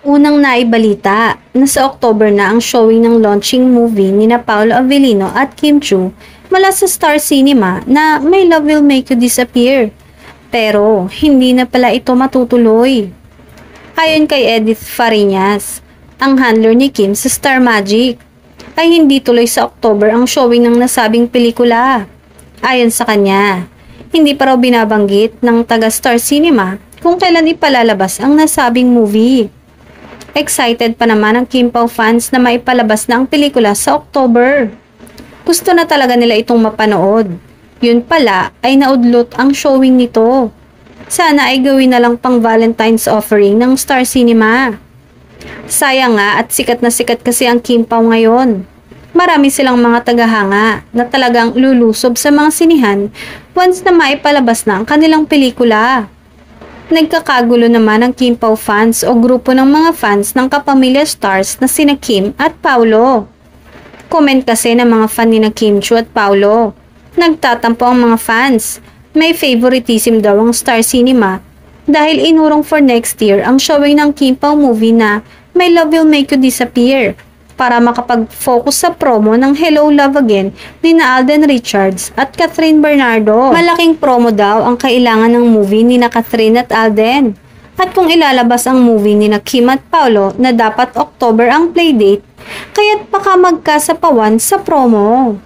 Unang naibalita na sa October na ang showing ng launching movie ni na Paolo Avellino at Kim Chiu mula sa Star Cinema na My Love Will Make You Disappear. Pero hindi na pala ito matutuloy. Ayon kay Edith Fariñas, ang handler ni Kim sa Star Magic, ay hindi tuloy sa October ang showing ng nasabing pelikula. Ayon sa kanya, hindi pa raw binabanggit ng taga Star Cinema kung kailan ipalalabas ang nasabing movie. Excited pa naman ang Kim Pao fans na maipalabas na ang pelikula sa October. Gusto na talaga nila itong mapanood. Yun pala ay naudlot ang showing nito. Sana ay gawin na lang pang Valentine's offering ng Star Cinema. Sayang nga at sikat na sikat kasi ang Kim Pao ngayon. Marami silang mga tagahanga na talagang lulusob sa mga sinihan once na maipalabas na ang kanilang pelikula. Nagkakagulo naman ang Kim Pao fans o grupo ng mga fans ng kapamilya stars na sina Kim at Paolo. Comment kasi ng mga fan ni na Kim Chiu at Paolo. Nagtatampo ang mga fans. May favoritism daw ang Star Cinema dahil inurong for next year ang showing ng Kim Pao movie na My Love Will Make You Disappear para makapag-focus sa promo ng Hello Love Again ni na Alden Richards at Catherine Bernardo. Malaking promo daw ang kailangan ng movie ni na Catherine at Alden. At kung ilalabas ang movie ni na Kim at Paolo na dapat October ang playdate, kaya't baka magkasapawan sa promo.